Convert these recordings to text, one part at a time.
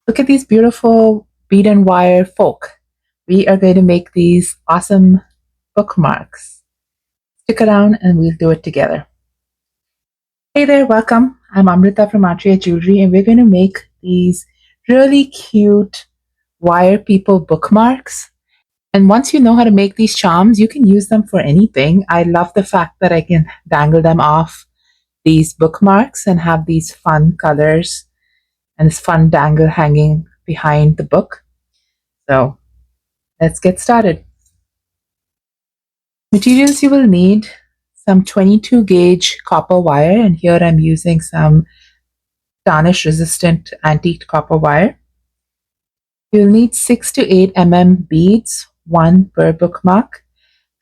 Look at these beautiful bead and wire folk. We are going to make these awesome bookmarks. Stick around and we'll do it together. Hey there, welcome. I'm Amrita from Atria Jewelry, and we're going to make these really cute wire people bookmarks. And once you know how to make these charms, you can use them for anything. I love the fact that I can dangle them off these bookmarks and have these fun colors and this fun dangle hanging behind the book. So let's get started. Materials you will need: some 22 gauge copper wire, and here I'm using some tarnish resistant antique copper wire. You'll need 6 to 8 beads, one per bookmark,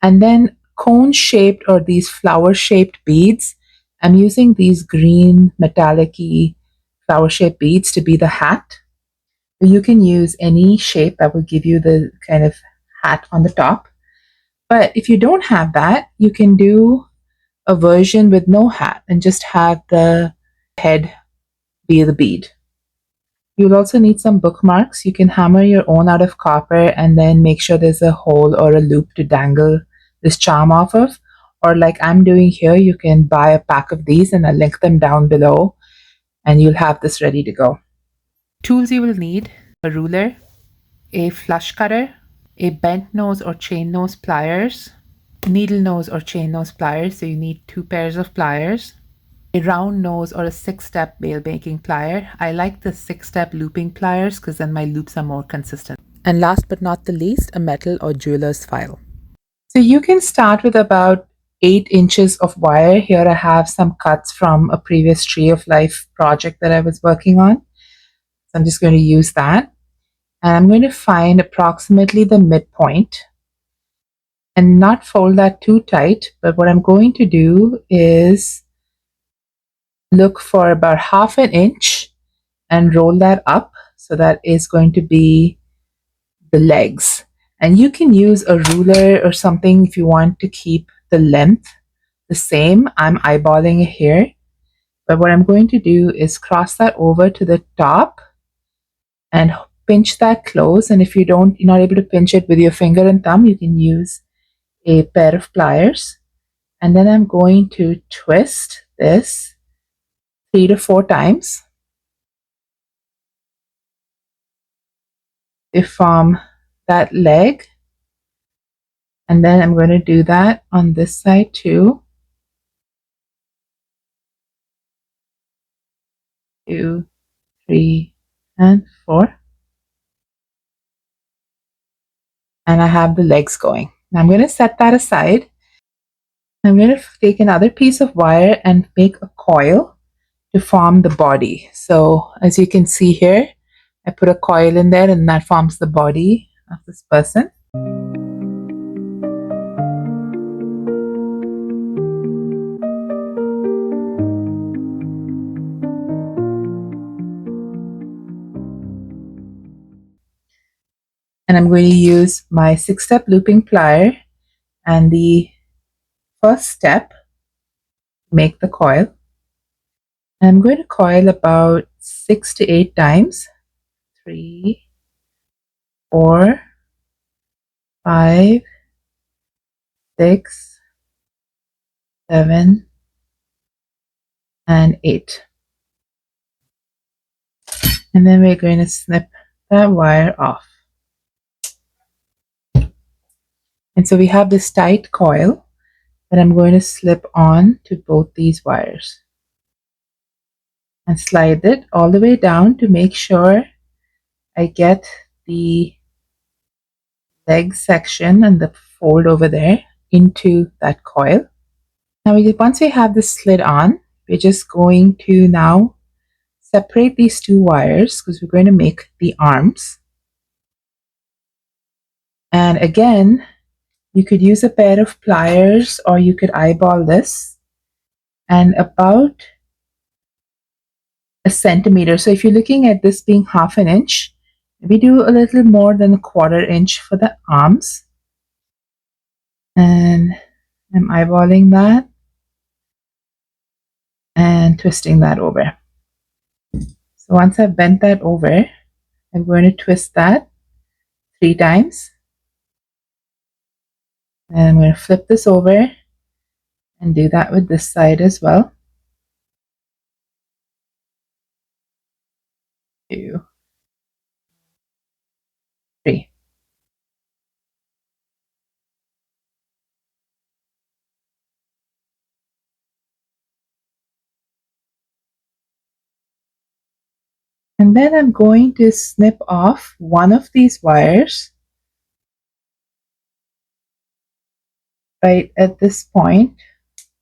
and then cone shaped or these flower shaped beads. I'm using these green metallic-y flower shaped beads to be the hat. You can use any shape that will give you the kind of hat on the top. But if you don't have that, you can do a version with no hat and just have the head be the bead. You'll also need some bookmarks. You can hammer your own out of copper and then make sure there's a hole or a loop to dangle this charm off of. Or like I'm doing here, you can buy a pack of these and I'll link them down below and you'll have this ready to go. Tools you will need: a ruler, a flush cutter, a bent nose or chain nose pliers, needle nose or chain nose pliers, so you need 2 pairs of pliers, a round nose or a 6-step bail making plier. I like the 6-step looping pliers because then my loops are more consistent. And last but not the least, a metal or jeweler's file. So you can start with about 8 inches of wire. Here I have some cuts from a previous Tree of Life project that I was working on. So I'm just going to use that. And I'm going to find approximately the midpoint and not fold that too tight. But what I'm going to do is look for about 1/2 inch and roll that up. So that is going to be the legs. And you can use a ruler or something if you want to keep the length the same. I'm eyeballing it here. But what I'm going to do is cross that over to the top and pinch that close. And if you're not able to pinch it with your finger and thumb, you can use a pair of pliers. And then I'm going to twist this 3 to 4 times to form that leg. And then I'm going to do that on this side too. 2, 3, and 4. And I have the legs going. Now I'm going to set that aside. I'm going to take another piece of wire and make a coil to form the body. So as you can see here, I put a coil in there and that forms the body of this person. And I'm going to use my 6-step looping plier and the first step to make the coil. And I'm going to coil about 6 to 8 times. 3, 4, 5, 6, 7, and 8. And then we're going to snip that wire off. And so we have this tight coil that I'm going to slip on to both these wires and slide it all the way down to make sure I get the leg section and the fold over there into that coil. Now once we have this slid on, we're just going to now separate these 2 wires because we're going to make the arms. And again, you could use a pair of pliers or you could eyeball this, and about 1 centimeter. So if you're looking at this being 1/2 inch, we do a little more than 1/4 inch for the arms. And I'm eyeballing that and twisting that over. So once I've bent that over, I'm going to twist that 3 times. And I'm going to flip this over and do that with this side as well. 2, 3. And then I'm going to snip off one of these wires right at this point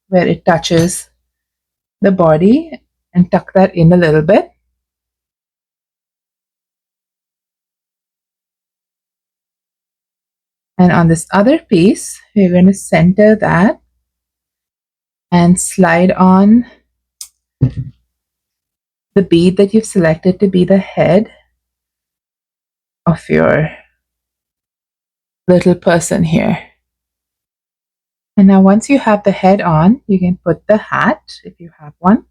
where it touches the body, and tuck that in a little bit. And on this other piece, we're going to center that and slide on the bead that you've selected to be the head of your little person here. And now once you have the head on, you can put the hat if you have one.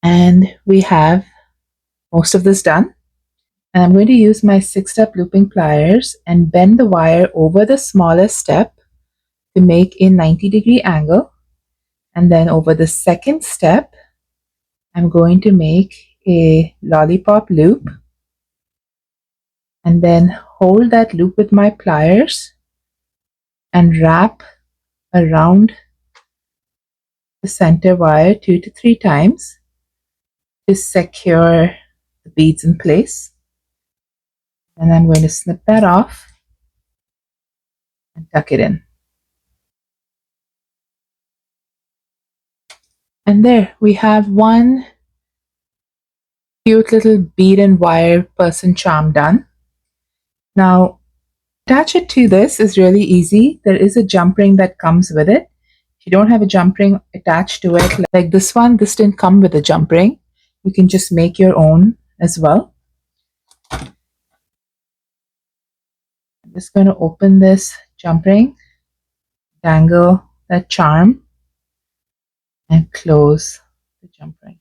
And we have most of this done. And I'm going to use my 6-step looping pliers and bend the wire over the smallest step to make a 90-degree angle. And then over the second step, I'm going to make a lollipop loop and then hold that loop with my pliers and wrap around the center wire 2 to 3 times to secure the beads in place. And I'm going to snip that off and tuck it in. And there we have one cute little bead and wire person charm done. Now, attach it to this is really easy. There is a jump ring that comes with it. If you don't have a jump ring attached to it, like this one, this didn't come with a jump ring. You can just make your own as well. I'm just going to open this jump ring, dangle that charm, and close the jump ring.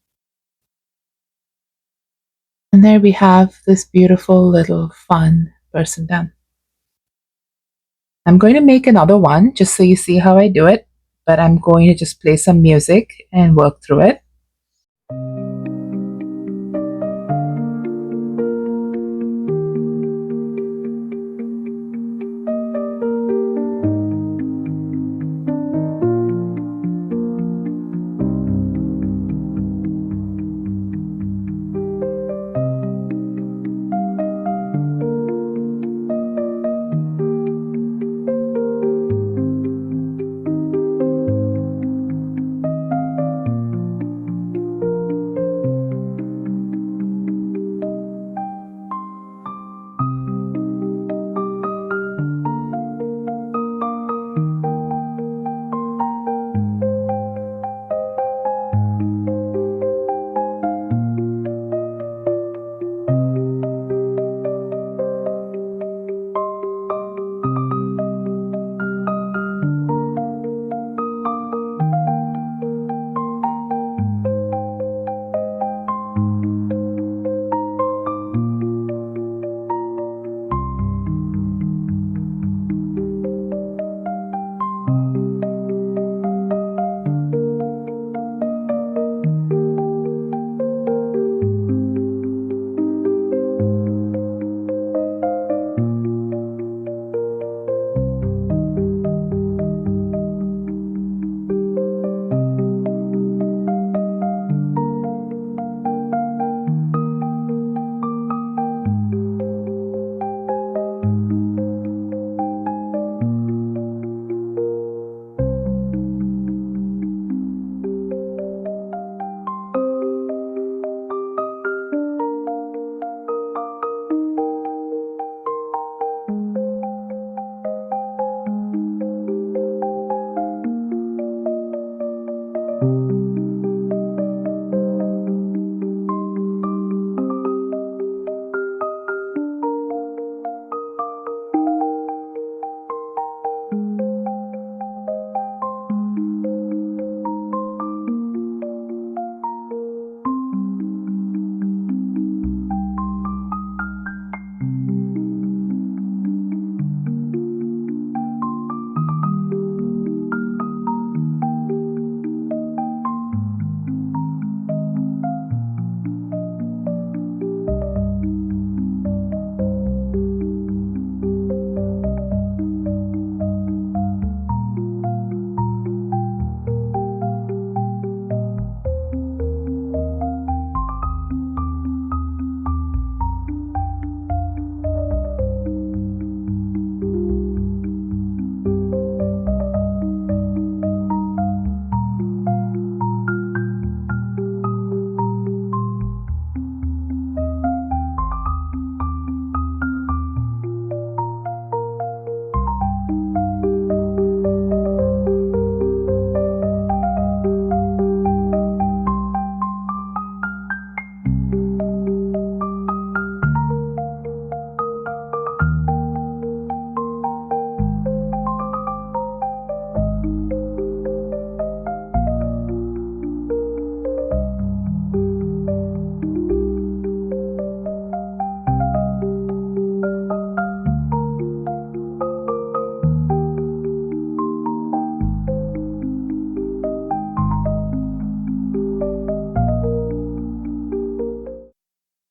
And there we have this beautiful little fun person done. I'm going to make another one just so you see how I do it, but I'm going to just play some music and work through it.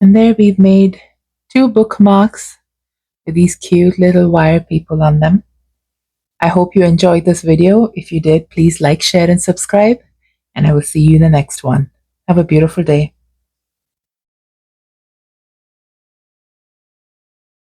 And there we've made 2 bookmarks with these cute little wire people on them. I hope you enjoyed this video. If you did, please like, share, and subscribe, and I will see you in the next one. Have a beautiful day.